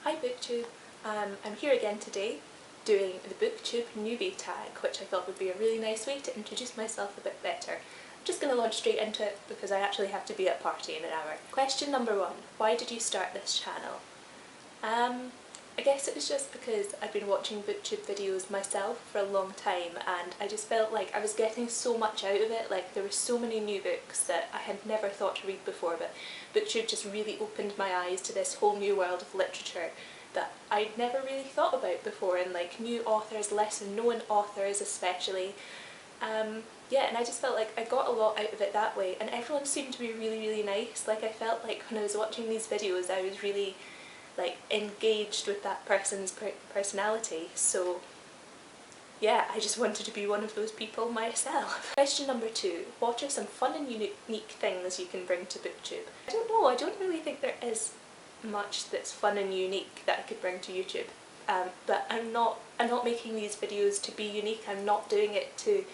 Hi Booktube, I'm here again today doing the Booktube Newbie tag, which I thought would be a really nice way to introduce myself a bit better. I'm just going to launch straight into it because I actually have to be at a party in an hour. Question number 1, why did you start this channel? I guess it was just because I've been watching Booktube videos myself for a long time and I just felt like I was getting so much out of it. Like there were so many new books that I had never thought to read before, but Booktube just really opened my eyes to this whole new world of literature that I'd never really thought about before, and like new authors, lesser known authors especially. Yeah, and I just felt like I got a lot out of it that way, and everyone seemed to be really nice. Like I felt like when I was watching these videos I was really like engaged with that person's personality, so yeah, I just wanted to be one of those people myself. Question number 2, what are some fun and unique things you can bring to Booktube? I don't know, I don't really think there is much that's fun and unique that I could bring to YouTube, but I'm not making these videos to be unique. I'm not doing it to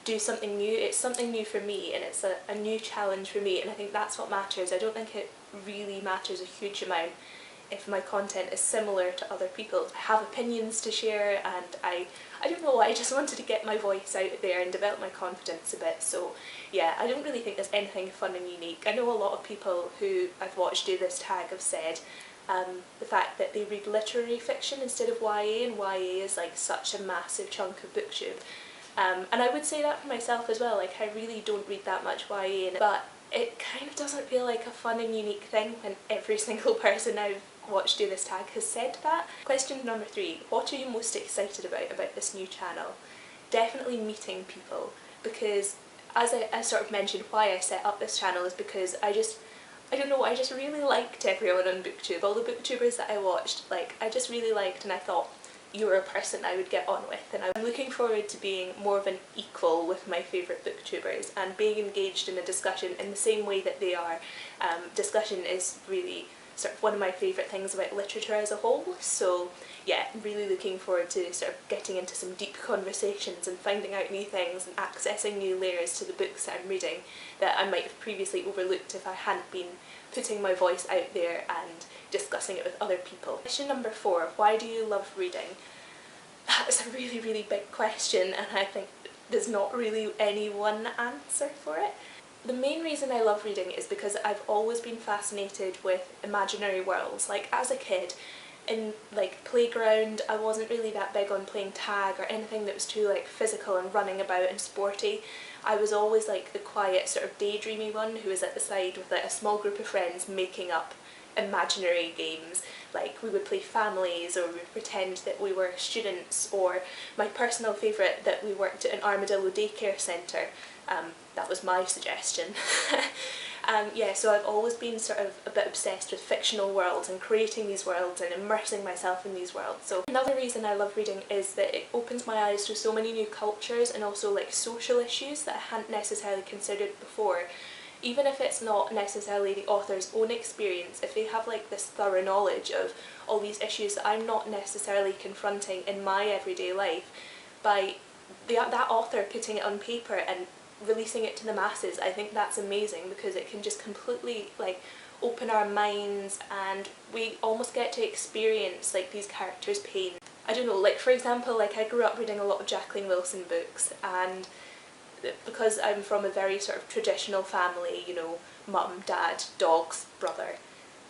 do something new. It's something new for me, and it's a new challenge for me, and I think that's what matters. I don't think it really matters a huge amount if my content is similar to other people's. I have opinions to share, and I don't know, I just wanted to get my voice out there and develop my confidence a bit, so yeah, I don't really think there's anything fun and unique. I know a lot of people who I've watched do this tag have said the fact that they read literary fiction instead of YA, and YA is like such a massive chunk of Booktube. And I would say that for myself as well. Like I really don't read that much YA, but it kind of doesn't feel like a fun and unique thing when every single person I've watched do this tag has said that. Question number 3, what are you most excited about this new channel? Definitely meeting people, because as I sort of mentioned, why I set up this channel is because I don't know, I just really liked everyone on Booktube. All the Booktubers that I watched, like I just really liked, and I thought you were a person I would get on with, and I'm looking forward to being more of an equal with my favourite Booktubers and being engaged in a discussion in the same way that they are. Discussion is really sort of one of my favourite things about literature as a whole, so yeah, I'm really looking forward to sort of getting into some deep conversations and finding out new things and accessing new layers to the books that I'm reading that I might have previously overlooked if I hadn't been putting my voice out there and discussing it with other people. Question number 4, why do you love reading? That's a really big question, and I think there's not really any one answer for it. The main reason I love reading is because I've always been fascinated with imaginary worlds. Like as a kid, in like playground, I wasn't really that big on playing tag or anything that was too like physical and running about and sporty. I was always like the quiet sort of daydreamy one who was at the side with like a small group of friends making up imaginary games. Like we would play families, or we would pretend that we were students, or my personal favourite, that we worked at an armadillo daycare centre. That was my suggestion. Yeah, so I've always been sort of a bit obsessed with fictional worlds and creating these worlds and immersing myself in these worlds. So another reason I love reading is that it opens my eyes to so many new cultures and also like social issues that I hadn't necessarily considered before. Even if it's not necessarily the author's own experience, if they have like this thorough knowledge of all these issues that I'm not necessarily confronting in my everyday life, by that author putting it on paper and releasing it to the masses, I think that's amazing, because it can just completely like open our minds and we almost get to experience like these characters' pain. I don't know, like for example, like I grew up reading a lot of Jacqueline Wilson books, and because I'm from a very sort of traditional family, you know, mum, dad, dogs, brother,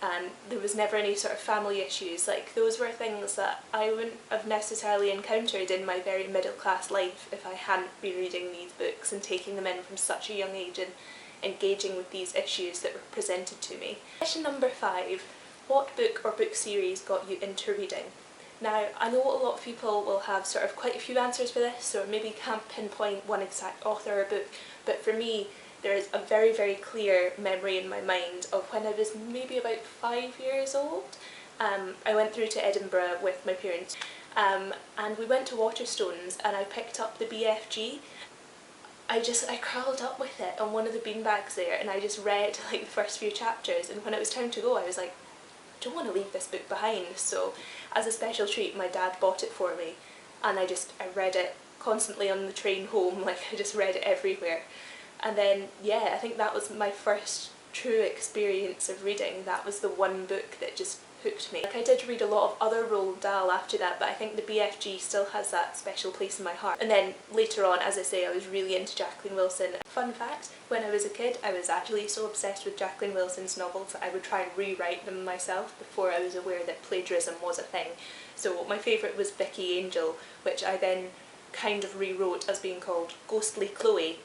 and there was never any sort of family issues. Like those were things that I wouldn't have necessarily encountered in my very middle class life if I hadn't been reading these books and taking them in from such a young age and engaging with these issues that were presented to me. Question number 5, what book or book series got you into reading? Now, I know a lot of people will have sort of quite a few answers for this, or maybe can't pinpoint one exact author or book, but for me, there is a very clear memory in my mind of when I was maybe about 5 years old. I went through to Edinburgh with my parents, and we went to Waterstones, and I picked up the BFG. I curled up with it on one of the beanbags there, and I just read like the first few chapters, and when it was time to go I was like, I don't want to leave this book behind. So as a special treat my dad bought it for me, and I read it constantly on the train home. Like I just read it everywhere. And then yeah, I think that was my first true experience of reading. That was the one book that just hooked me. Like, I did read a lot of other Roald Dahl after that, but I think the BFG still has that special place in my heart. And then later on, as I say, I was really into Jacqueline Wilson. Fun fact, when I was a kid, I was actually so obsessed with Jacqueline Wilson's novels that I would try and rewrite them myself before I was aware that plagiarism was a thing. So my favourite was Vicky Angel, which I then kind of rewrote as being called Ghostly Chloe,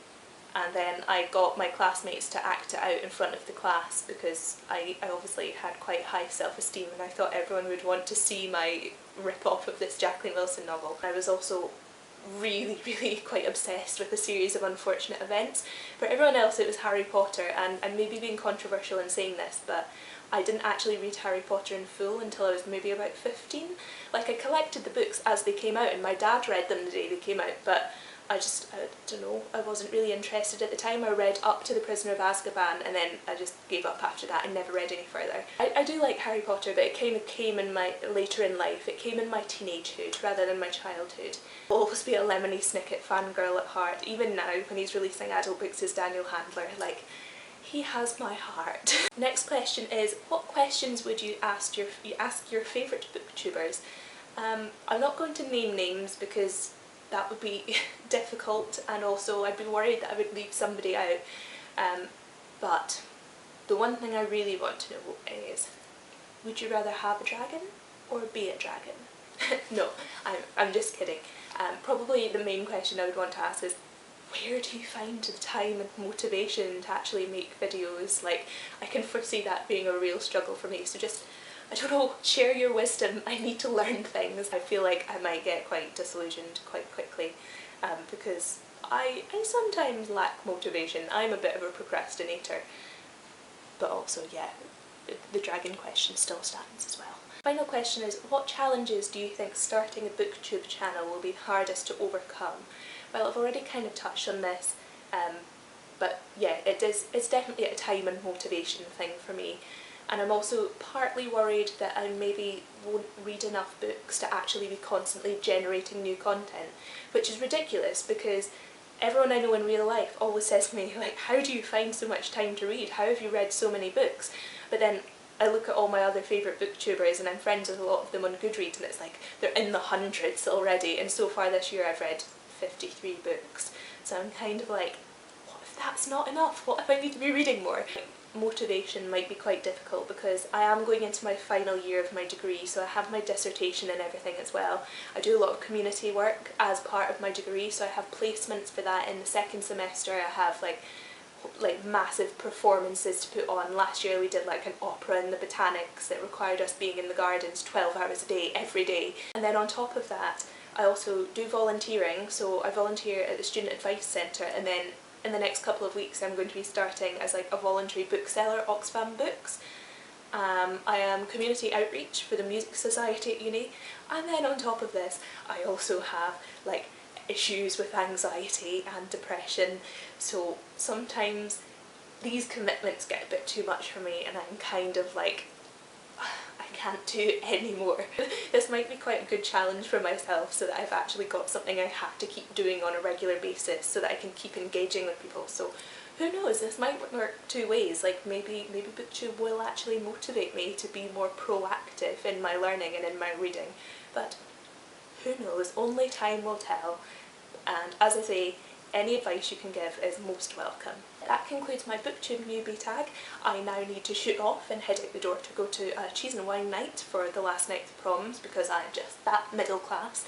and then I got my classmates to act it out in front of the class because I obviously had quite high self-esteem and I thought everyone would want to see my rip-off of this Jacqueline Wilson novel. I was also really quite obsessed with a series of unfortunate events. For everyone else it was Harry Potter, and I may be being controversial in saying this, but I didn't actually read Harry Potter in full until I was maybe about 15. Like, I collected the books as they came out and my dad read them the day they came out, but I don't know, I wasn't really interested at the time. I read up to The Prisoner of Azkaban and then I just gave up after that and never read any further. I do like Harry Potter, but it kind of came in my later in life. It came in my teenagehood rather than my childhood. I'll always be a Lemony Snicket fangirl at heart. Even now, when he's releasing adult books as Daniel Handler, like, he has my heart. Next question is, what questions would you ask your favourite booktubers? I'm not going to name names because that would be difficult, and also I'd be worried that I would leave somebody out. But the one thing I really want to know is, would you rather have a dragon or be a dragon? No, I'm just kidding. Probably the main question I would want to ask is, where do you find the time and motivation to actually make videos? Like, I can foresee that being a real struggle for me, so just, I don't know, share your wisdom. I need to learn things. I feel like I might get quite disillusioned quite quickly because I sometimes lack motivation. I'm a bit of a procrastinator, but also, yeah, the dragon question still stands as well. Final question is, what challenges do you think starting a booktube channel will be hardest to overcome? Well, I've already kind of touched on this, but yeah, it's definitely a time and motivation thing for me. And I'm also partly worried that I maybe won't read enough books to actually be constantly generating new content, which is ridiculous because everyone I know in real life always says to me, like, how do you find so much time to read? How have you read so many books? But then I look at all my other favourite booktubers and I'm friends with a lot of them on Goodreads, and it's like they're in the hundreds already, and so far this year I've read 53 books. So I'm kind of like, what if that's not enough? What if I need to be reading more? Motivation might be quite difficult because I am going into my final year of my degree, so I have my dissertation and everything as well. I do a lot of community work as part of my degree, so I have placements for that in the second semester. I have like massive performances to put on. Last year we did like an opera in the Botanics that required us being in the gardens 12 hours a day, every day. And then on top of that, I also do volunteering, so I volunteer at the Student Advice Centre, and then in the next couple of weeks I'm going to be starting as like a voluntary bookseller at Oxfam Books. I am community outreach for the Music Society at uni, and then on top of this I also have like issues with anxiety and depression, so sometimes these commitments get a bit too much for me and I'm kind of like, I can't do it anymore. This might be quite a good challenge for myself so that I've actually got something I have to keep doing on a regular basis so that I can keep engaging with people. So who knows, this might work two ways. Like maybe Booktube will actually motivate me to be more proactive in my learning and in my reading. But who knows, only time will tell. And as I say, any advice you can give is most welcome. That concludes my Booktube Newbie tag. I now need to shoot off and head out the door to go to a cheese and wine night for the last night of proms because I'm just that middle class.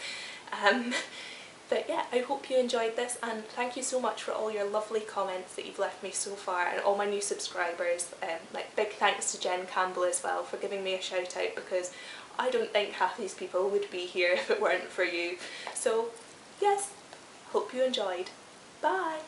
But yeah, I hope you enjoyed this, and thank you so much for all your lovely comments that you've left me so far, and all my new subscribers. Like big thanks to Jen Campbell as well for giving me a shout out, because I don't think half these people would be here if it weren't for you. So yes, hope you enjoyed. Bye!